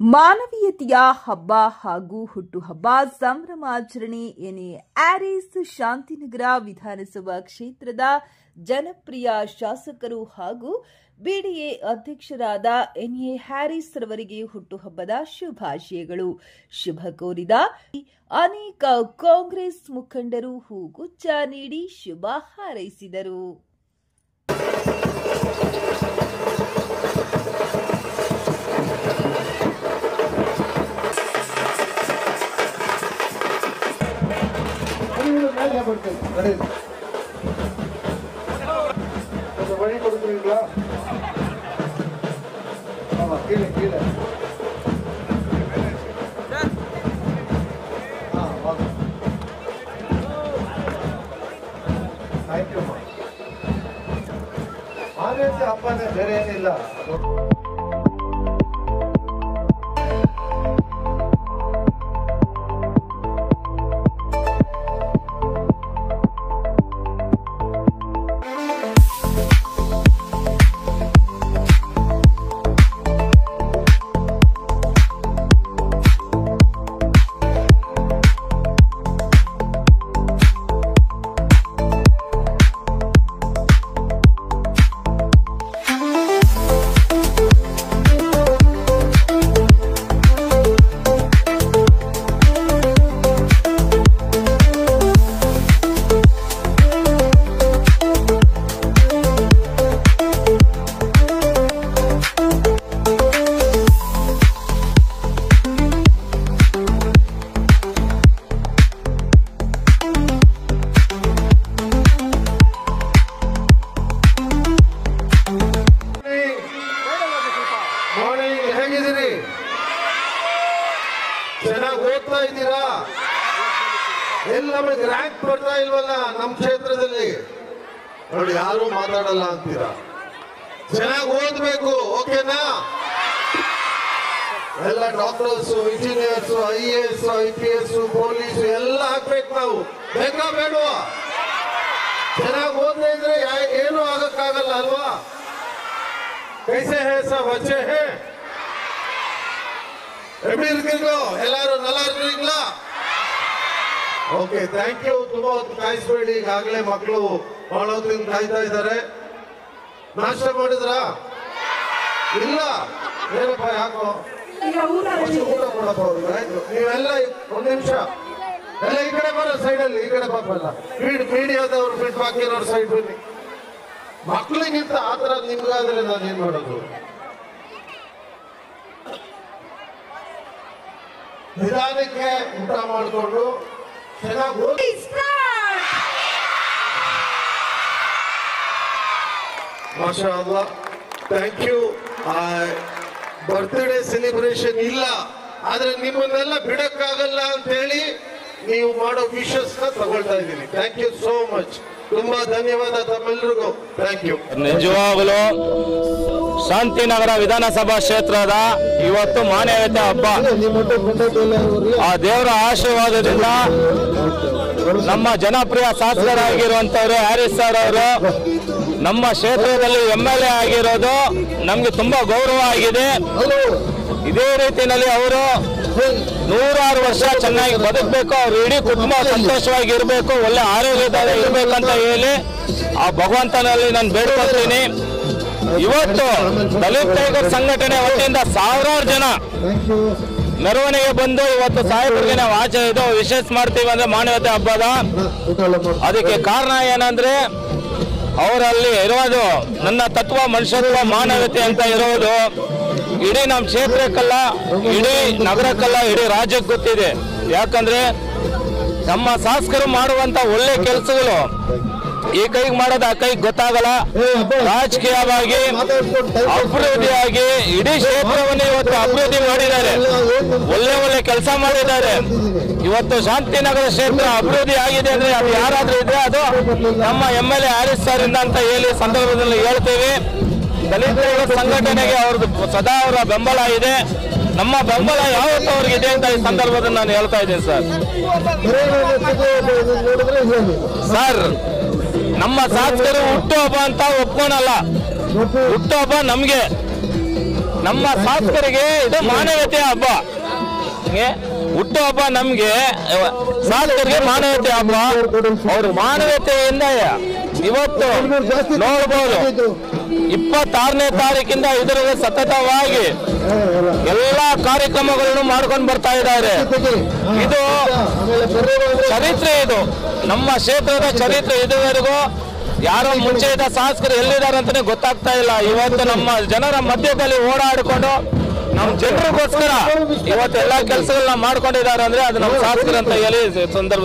ಮಾನವೀಯತೆಯ ಹಬ್ಬ ಹಾಗೂ ಹುಟ್ಟುಹಬ್ಬ ಸಂಭ್ರಮಾಚರಣೆ ಎನ್ಎ ಹ್ಯಾರಿಸ್ ಶಾಂತಿನಗರ ವಿಧಾನಸಭಾ ಕ್ಷೇತ್ರದ ಜನಪ್ರಿಯ ಶಾಸಕರು ಹಾಗೂ ಬಿಡಿಎ ಅಧ್ಯಕ್ಷರಾದ ಎನ್ಎ ಹ್ಯಾರಿಸ್ ರವರಿಗೆ ಹುಟ್ಟುಹಬ್ಬದ ಶುಭಾಶಯಗಳು. ಶುಭ ಕೋರಿದ ಅನೇಕ ಕಾಂಗ್ರೆಸ್ ಮುಖಂಡರು ಹೂಗುಚ್ಛ ನೀಡಿ ಶುಭ ಹಾರೈಸಿದರು. வழி கொடுக்குறீங்களா? ஆமா, கீழே கீழே. வாங்க. ಆಯ್ತಮ್ಮ. ಆದೇಶ ಹಬ್ಬನೇ ಬೇರೆ ಏನಿಲ್ಲ. ಹೇಗಿದ್ದೀರಿ? ಚೆನ್ನಾಗಿ ಓದ್ತಾ ಇದ್ದೀರಾ? ಎಲ್ಲಿ ನಮಗೆ ರ್ಯಾಂಕ್ ಬರ್ತಾ ಇಲ್ವಲ್ಲ ನಮ್ಮ ಕ್ಷೇತ್ರದಲ್ಲಿ? ನೋಡಿ, ಯಾರು ಮಾತಾಡಲ್ಲ ಅಂತೀರಾ. ಚೆನ್ನಾಗಿ ಓದ್ಬೇಕು, ಓಕೆನಾ? ಎಲ್ಲ doctors, engineers, IAS, IPS, police ಎಲ್ಲ ಹಾಕ್ಬೇಕು ನಾವು. ಬೇಕಾ ಬೇಡವಾ? ಚೆನ್ನಾಗಿ ಓದದೇ ಇದ್ರೆ ಏನು ಆಗಕ್ಕಾಗಲ್ಲ ಅಲ್ವಾ? कैसे है सब? अच्छे हैं? எப்படி இருக்கீங்க எல்லாரும்? நல்லா இருக்கீங்களா? Okay, thank you. ತುಂಬಾ ಹೊತ್ತು ಕಾಯಿಸಬೇಡಿ, ಈಗಾಗಲೇ ಮಕ್ಕಳು ಬಹಳ ಹೊತ್ತಿಂದ ಕಾಯ್ತಾ ಇದ್ದಾರೆ. ನಾಷ್ಟ ಮಾಡಿದ್ರಾ? ಇಲ್ಲ. ಏನಪ್ಪ, ಯಾಕೋ ಊಟ ಕೊಡಪ್ಪ ಅವ್ರಿಗೆ. ಆಯ್ತು, ನೀವೆಲ್ಲ ಒಂದು ನಿಮಿಷ ಎಲ್ಲ ಈ ಕಡೆ ಬರೋ ಸೈಡಲ್ಲಿ, ಈ ಕಡೆ ಪಾಪಲ್ಲ ಮೀಡಿಯಾದವ್ರು ಬಿಟ್ಟು ಬಾಕಿರೋರು ಸೈಡ್ ಬನ್ನಿ. ಮಕ್ಕಳಿಗಿಂತ ಆತರ ನಿಮ್ಗಾದ್ರೆ ನಾನು ಏನ್ ಮಾಡೋದು? ನಿಧಾನಕ್ಕೆ ಊಟ ಮಾಡಿಕೊಂಡು ಚೆನ್ನಾಗಿ ಹೋಗಿ. ಮಾಶಾ ಅಲ್ಲಾಹ್, ಥ್ಯಾಂಕ್ ಯು. ಬರ್ತ್ಡೇ ಸೆಲೆಬ್ರೇಷನ್ ಇಲ್ಲ, ಆದ್ರೆ ನಿಮ್ಮನ್ನೆಲ್ಲ ಬಿಡಕ್ಕಾಗಲ್ಲ ಅಂತ ಹೇಳಿ ನೀವು ಮಾಡೋ ವಿಶಸ್ ನ ತಗೊಳ್ತಾ ಇದ್ದೀನಿ. Thank you so much. ತುಂಬಾ ಧನ್ಯವಾದ ತಮ್ಮೆಲ್ಲರಿಗೂ. Thank you. ನಿಜವಾಗಲೂ ಶಾಂತಿನಗರ ವಿಧಾನಸಭಾ ಕ್ಷೇತ್ರದ ಇವತ್ತು ಮಾನವೀಯತೆ ಹಬ್ಬ. ಆ ದೇವರ ಆಶೀರ್ವಾದದಿಂದ ನಮ್ಮ ಜನಪ್ರಿಯ ಶಾಸಕರಾಗಿರುವಂತವರು ಹ್ಯಾರಿಸ್ ಸರ್ ಅವರು ನಮ್ಮ ಕ್ಷೇತ್ರದಲ್ಲಿ MLA ಆಗಿರೋದು ನಮ್ಗೆ ತುಂಬಾ ಗೌರವ ಆಗಿದೆ. ಇದೇ ರೀತಿಯಲ್ಲಿ ಅವರು 106 ವರ್ಷ ಚೆನ್ನಾಗಿ ಬದುಕಬೇಕು, ಅವ್ರು ಇಡೀ ಕುಟುಂಬ ಸಂತೋಷವಾಗಿ ಇರಬೇಕು, ಒಳ್ಳೆ ಆರೋಗ್ಯದಲ್ಲಿ ಇರಬೇಕಂತ ಹೇಳಿ ಆ ಭಗವಂತನಲ್ಲಿ ನಾನು ಬೇಡ್ಕೊಳ್ತೀನಿ. ಇವತ್ತು ದಲಿತ ಟೈಗರ್ ಸಂಘಟನೆ ವತಿಯಿಂದ ಸಾವಿರಾರು ಜನ ಮೆರವಣಿಗೆ ಬಂದು ಇವತ್ತು ಸಾಹೇಬರಿಗೆ ನಾವು ಆಚೆ ಇದು ವಿಶೇಷ ಮಾಡ್ತೀವಿ ಅಂದ್ರೆ ಮಾನವೀಯತೆ ಹಬ್ಬದ. ಅದಕ್ಕೆ ಕಾರಣ ಏನಂದ್ರೆ ಅವರಲ್ಲಿ ಇರೋದು ನನ್ನ ತತ್ವ, ಮನುಷ್ಯತ್ವ, ಮಾನವೀಯತೆ ಅಂತ ಇರೋದು ಇಡೀ ನಮ್ಮ ಕ್ಷೇತ್ರಕ್ಕಲ್ಲ, ಇಡೀ ನಗರಕ್ಕಲ್ಲ, ಇಡೀ ರಾಜ್ಯಕ್ಕೆ ಗೊತ್ತಿದೆ. ಯಾಕಂದ್ರೆ ನಮ್ಮ ಶಾಸಕರು ಮಾಡುವಂತ ಒಳ್ಳೆ ಕೆಲಸಗಳು ಈ ಕೈಗೆ ಮಾಡೋದು ಆ ಕೈಗೆ ಗೊತ್ತಾಗಲ್ಲ. ರಾಜಕೀಯವಾಗಿ ಅಭಿವೃದ್ಧಿಯಾಗಿ ಇಡೀ ಕ್ಷೇತ್ರವನ್ನು ಇವತ್ತು ಅಭಿವೃದ್ಧಿ ಮಾಡಿದ್ದಾರೆ, ಒಳ್ಳೆ ಒಳ್ಳೆ ಕೆಲಸ ಮಾಡಿದ್ದಾರೆ. ಇವತ್ತು ಶಾಂತಿನಗರ ಕ್ಷೇತ್ರ ಅಭಿವೃದ್ಧಿ ಆಗಿದೆ ಅಂದ್ರೆ ಅದು ಯಾರಾದ್ರೂ ಇದ್ರೆ ಅದು ನಮ್ಮ MLA ಹ್ಯಾರಿಸ್ ಸರ್ ಇಂದ ಅಂತ ಹೇಳಿ ಸಂದರ್ಭದಲ್ಲಿ ಹೇಳ್ತೀವಿ. ದಲಿತ ಸಂಘಟನೆಗೆ ಅವ್ರದ್ದು ಸದಾ ಅವರ ಬೆಂಬಲ ಇದೆ. ನಮ್ಮ ಬೆಂಬಲ ಯಾವತ್ತೂ ಅವ್ರಿಗಿದೆ ಅಂತ ಈ ಸಂದರ್ಭದಲ್ಲಿ ನಾನು ಹೇಳ್ತಾ ಇದ್ದೀನಿ ಸರ್. ನಮ್ಮ ಶಾಸಕರು ಹುಟ್ಟುಹಬ್ಬ ಅಂತ ಒಪ್ಕೊಳಲ್ಲ, ಹುಟ್ಟುಹಬ್ಬ ನಮ್ಗೆ. ನಮ್ಮ ಶಾಸಕರಿಗೆ ಇದು ಮಾನವೀಯತೆಯ ಹಬ್ಬ. ಹುಟ್ಟು ಹಬ್ಬ ನಮ್ಗೆ ಶಾಸಕರಿಗೆ ಮಾನವೀಯತೆ ಹಬ್ಬ. ಅವ್ರ ಮಾನವೀಯತೆಯಿಂದ ಇವತ್ತು ನೋಡ್ಬೋದು 26ನೇ ತಾರೀಕಿಂದ ಇದರಲ್ಲಿ ಸತತವಾಗಿ ಎಲ್ಲಾ ಕಾರ್ಯಕ್ರಮಗಳನ್ನು ಮಾಡ್ಕೊಂಡು ಬರ್ತಾ ಇದ್ದಾರೆ. ಇದು ಚರಿತ್ರೆ, ಇದು ನಮ್ಮ ಕ್ಷೇತ್ರದ ಚರಿತ್ರೆ. ಇದುವರೆಗೂ ಯಾರೋ ಮುಂಚೆ ಇದ್ದ ಶಾಸಕರು ಎಲ್ಲಿದ್ದಾರೆ ಅಂತಾನೆ ಗೊತ್ತಾಗ್ತಾ ಇಲ್ಲ. ಇವತ್ತು ನಮ್ಮ ಜನರ ಮಧ್ಯದಲ್ಲಿ ಓಡಾಡಿಕೊಂಡು ನಮ್ಮ ಜನರಿಗೋಸ್ಕರ ಇವತ್ತು ಎಲ್ಲಾ ಕೆಲಸಗಳನ್ನ ಮಾಡ್ಕೊಂಡಿದ್ದಾರೆ ಅಂದ್ರೆ ಅದು ನಮ್ಮ ಶಾಸಕರು ಅಂತ ಹೇಳಿ ಸಂದರ್ಭ